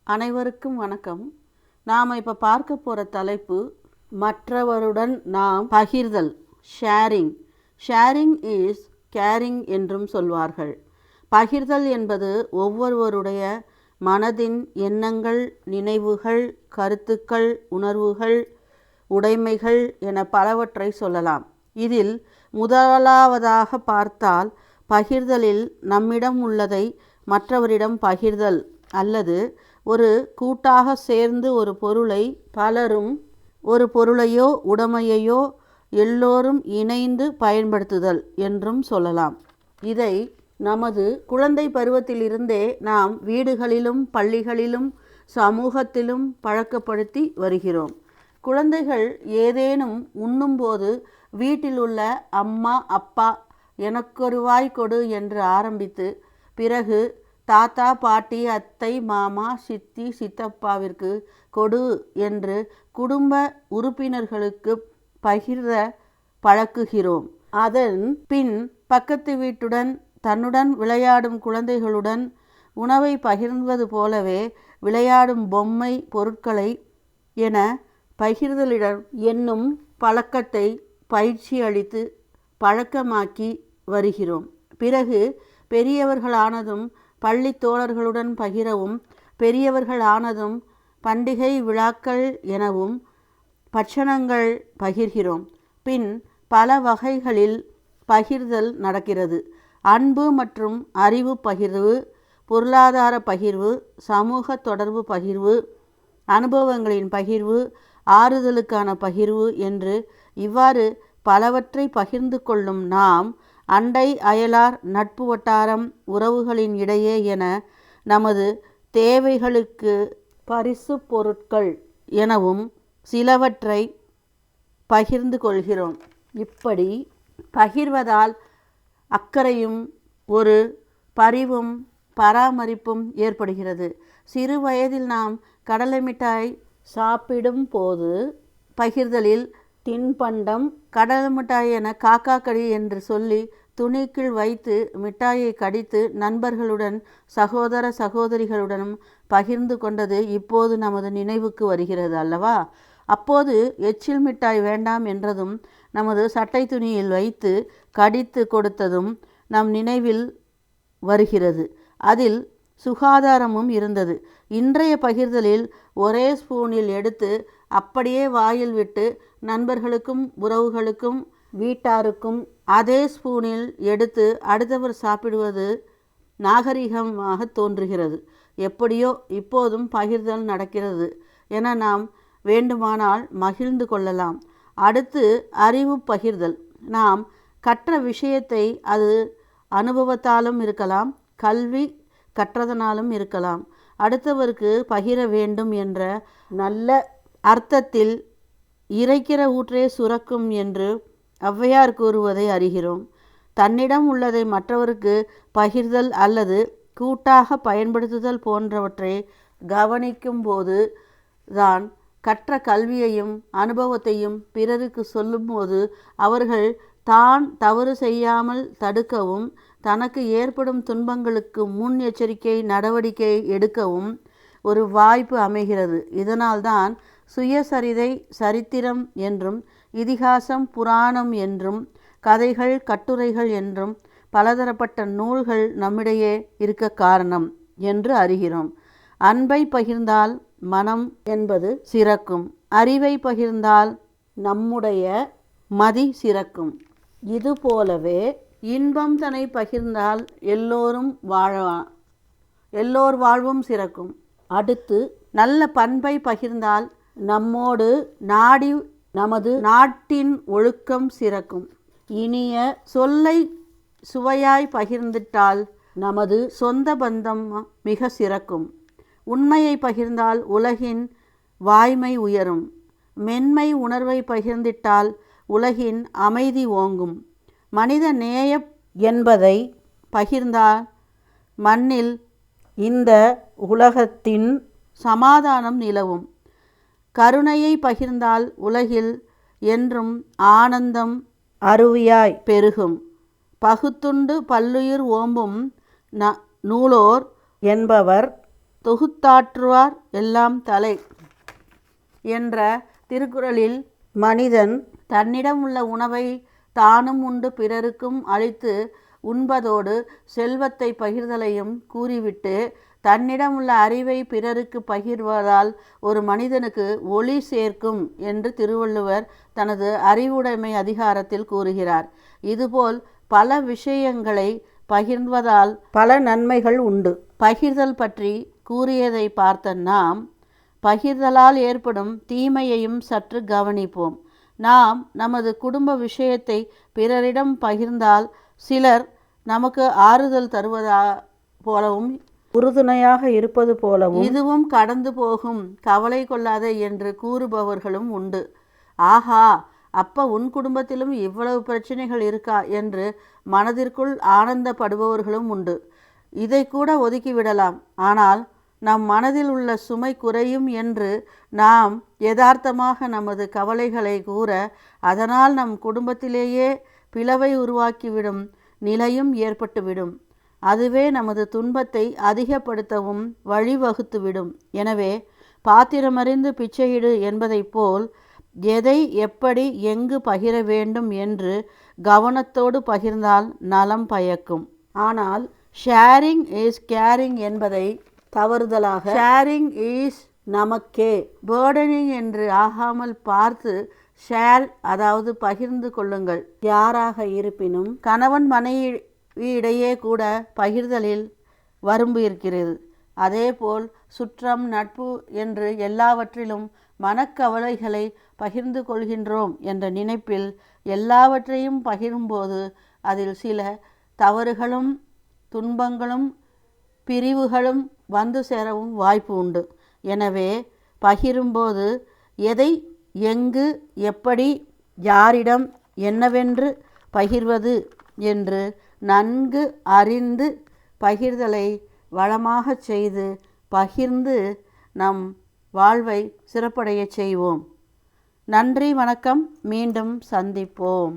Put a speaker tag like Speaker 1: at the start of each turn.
Speaker 1: அனைவருக்கும் வணக்கம். நாம் இப்போ பார்க்க போகிற தலைப்பு மற்றவருடன் நாம் பகிர்தல், ஷேரிங். ஷேரிங் இஸ் கேரிங் என்றும் சொல்வார்கள். பகிர்தல் என்பது ஒவ்வொருவருடைய மனதின் எண்ணங்கள், நினைவுகள், கருத்துக்கள், உணர்வுகள், உடைமைகள் என பலவற்றை சொல்லலாம். இதில் முதலாவதாக பார்த்தால் பகிர்தலில் நம்மிடம் உள்ளதை மற்றவரிடம் பகிர்தல் அல்லது ஒரு கூட்டாக சேர்ந்து ஒரு பொருளை பலரும் ஒரு பொருளையோ உடைமையையோ எல்லோரும் இணைந்து பயன்படுத்துதல் என்றும் சொல்லலாம். இதை நமது குழந்தை பருவத்திலிருந்தே நாம் வீடுகளிலும் பள்ளிகளிலும் சமூகத்திலும் பழக்கப்படுத்தி வருகிறோம். குழந்தைகள் ஏதேனும் உண்ணும்போது வீட்டில் உள்ள அம்மா, அப்பா எனக்கொரு வாய் கொடு என்று ஆரம்பித்து பிறகு தாத்தா, பாட்டி, அத்தை, மாமா, சித்தி, சித்தப்பாவிற்கு கொடு என்று குடும்ப உறுப்பினர்களுக்கு பகிர பழக்குகிறோம். அதன் பின் பக்கத்து வீட்டுடன் தன்னுடன் விளையாடும் குழந்தைகளுடன் உணவை பகிர்வது போலவே விளையாடும் பொம்மை பொருட்களை என பகிர்தலிடம் என்னும் பழக்கத்தை பயிற்சி அளித்து பழக்கமாக்கி வருகிறோம். பிறகு பெரியவர்களானதும் பள்ளி தோழர்களுடன் பகிரவும், பெரியவர்கள் ஆனதும் பண்டிகை விழாக்கள் எனவும் பட்சணங்கள் பகிர்கிறோம். பின் பல வகைகளில் பகிர்தல் நடக்கிறது. அன்பு மற்றும் அறிவு பகிர்வு, பொருளாதார பகிர்வு, சமூக தொடர்பு பகிர்வு, அனுபவங்களின் பகிர்வு, ஆறுதலுக்கான பகிர்வு என்று இவ்வாறு பலவற்றை பகிர்ந்து கொள்ளும் நாம் அண்டை அயலார், நட்பு வட்டாரம், உறவுகளின் இடையே என நமது தேவைகளுக்கு பரிசு பொருட்கள் எனவும் சிலவற்றை பகிர்ந்து கொள்கிறோம். இப்படி பகிர்வதால் அக்கறையும் ஒரு பரிவும் பராமரிப்பும் ஏற்படுகிறது. சிறு வயதில் நாம் கடலை மிட்டாய் சாப்பிடும் போது பகிர்தலில் தின்பண்டம், கடலை மிட்டாய் என காக்கா கடி என்று சொல்லி துணிக்குள் வைத்து மிட்டாயை கடித்து நண்பர்களுடன் சகோதர சகோதரிகளுடனும் பகிர்ந்து கொண்டது இப்போது நமது நினைவுக்கு வருகிறது அல்லவா? அப்போது எச்சில் மிட்டாய் வேண்டாம் என்றதும் நமது சட்டை துணியில் வைத்து கடித்து கொடுத்ததும் நம் நினைவில் வருகிறது. அதில் சுகாதாரமும் இருந்தது. இன்றைய பகிர்தலில் ஒரே ஸ்பூனில் எடுத்து அப்படியே வாயில் விட்டு நண்பர்களுக்கும் உறவுகளுக்கும் வீட்டாருக்கும் அதே ஸ்பூனில் எடுத்து அடுத்தவர் சாப்பிடுவது நாகரிகமாக தோன்றுகிறது. எப்படியோ இப்போதும் பகிர்தல் நடக்கிறது என நாம் வேண்டுமானால் மகிழ்ந்து கொள்ளலாம். அடுத்து அறிவு பகிர்தல். நாம் கற்ற விஷயத்தை அது அனுபவத்தாலும் இருக்கலாம், கல்வி கற்றதனாலும் இருக்கலாம், அடுத்தவருக்கு பகிர வேண்டும் என்ற நல்ல அர்த்தத்தில் இறைக்கிற ஊற்றே சுரக்கும் என்று ஔவையார் கூறுவதை அறிகிறோம். தன்னிடம் உள்ளதை மற்றவருக்கு பகிர்தல் அல்லது கூட்டாக பயன்படுத்துதல் போன்றவற்றை கவனிக்கும் போது தான் கற்ற கல்வியையும் அனுபவத்தையும் பிறருக்கு சொல்லும்போது அவர்கள் தான் தவறு செய்யாமல் தடுக்கவும், தனக்கு ஏற்படும் துன்பங்களுக்கு முன் எச்சரிக்கை நடவடிக்கை எடுக்கவும் ஒரு வாய்ப்பு அமைகிறது. இதனால்தான் சுயசரிதை சரித்திரம் என்றும், இதிகாசம் புராணம் என்றும், கதைகள் கட்டுரைகள் என்றும் பலதரப்பட்ட நூல்கள் நம்மிடையே இருக்க காரணம் என்று அறிகிறோம். அன்பை பகிர்ந்தால் மனம் என்பது சிறக்கும். அறிவை பகிர்ந்தால் நம்முடைய மதி சிறக்கும். இதுபோலவே இன்பம் தன்னை பகிர்ந்தால் எல்லோர் வாழ்வும் சிறக்கும். அடுத்து நல்ல பண்பை பகிர்ந்தால் நம்மோடு நமது நாட்டின் ஒழுக்கம் சிறக்கும். இனிய சொல்லை சுவையாய் பகிர்ந்திட்டால் நமது சொந்த பந்தம் மிக சிறக்கும். உண்மையை பகிர்ந்தால் உலகின் வாய்மை உயரும். மென்மை உணர்வை பகிர்ந்திட்டால் உலகின் அமைதி ஓங்கும். மனித நேயம் என்பதை பகிர்ந்தால் மண்ணில் இந்த உலகத்தின் சமாதானம் நிலவும். கருணையை பகிர்ந்தால் உலகில் என்றும் ஆனந்தம் அருவியாய் பெருகும். பகுத்துண்டு பல்லுயிர் ஓம்பும் நூலோர் என்பவர் தொகுத்தாற்றுவார் எல்லாம் தலை என்ற திருக்குறளில் மனிதன் தன்னிடம் உள்ள உணவை தானும் உண்டு பிறருக்கும் அளித்து உண்பதோடு செல்வத்தை பகிர்தலையும் கூறிவிட்டு தன்னிடம் உள்ள அறிவை பிறருக்கு பகிர்வதால் ஒரு மனிதனுக்கு ஒளி சேர்க்கும் என்று திருவள்ளுவர் தனது அறிவுடைமை அதிகாரத்தில் கூறுகிறார். இதுபோல் பல விஷயங்களை பகிர்வதால் பல நன்மைகள் உண்டு. பகிர்தல் பற்றி கூறியதை பார்த்த நாம் பகிர்தலால் ஏற்படும் தீமையையும் சற்று கவனிப்போம். நாம் நமது குடும்ப விஷயத்தை பிறரிடம் பகிர்ந்தால் சிலர் நமக்கு ஆறுதல் தருவதா போலவும் உறுதுணையாக இருப்பது போலவும் இதுவும் கடந்து போகும், கவலை கொள்ளாதே என்று கூறுபவர்களும் உண்டு. ஆஹா, அப்ப உன் குடும்பத்திலும் இவ்வளவு பிரச்சனைகள் இருக்கா என்று மனதிற்குள் ஆனந்தப்படுபவர்களும் உண்டு. இதை கூட ஒதுக்கிவிடலாம். ஆனால் நம் மனதில் உள்ள சுமை குறையும் என்று நாம் யதார்த்தமாக நமது கவலைகளை கூற அதனால் நம் குடும்பத்திலேயே பிளவை உருவாக்கிவிடும் நிலையும் ஏற்பட்டுவிடும். அதுவே நமது துன்பத்தை அதிகப்படுத்தவும் வழிவகுத்துவிடும். எனவே பாத்திரமறிந்து பிச்சையிடு என்பதைப் போல் எதை எப்படி எங்கு பகிர வேண்டும் என்று கவனத்தோடு பகிர்ந்தால் நலம் பயக்கும். ஆனால் ஷேரிங் இஸ் கேரிங் என்பதை தவறுதலாக ஷேரிங் இஸ் நமக்கே பேர்டனிங் என்று ஆகாமல் பார்த்து ஷேர், அதாவது பகிர்ந்து கொள்ளுங்கள். யாராக இருப்பினும் கணவன் மனைவியிடையே கூட பகிர்தலில் வரம்பு இருக்கிறது. அதேபோல் சுற்றம், நட்பு என்று எல்லாவற்றிலும் மனக்கவலைகளை பகிர்ந்து கொள்கின்றோம் என்ற நினைப்பில் எல்லாவற்றையும் பகிரும்போது அதில் சில தவறுகளும் துன்பங்களும் பிரிவுகளும் வந்து சேரவும் வாய்ப்பு உண்டு. எனவே பகிரும்போது எதை எங்கு எப்படி யாரிடம் என்னவென்று பகிர்வது என்று நன்கு அறிந்து பகிர்தலை வளமாகச் செய்து பகிர்ந்து நம் வாழ்வை சிறப்படைய செய்வோம். நன்றி, வணக்கம். மீண்டும் சந்திப்போம்.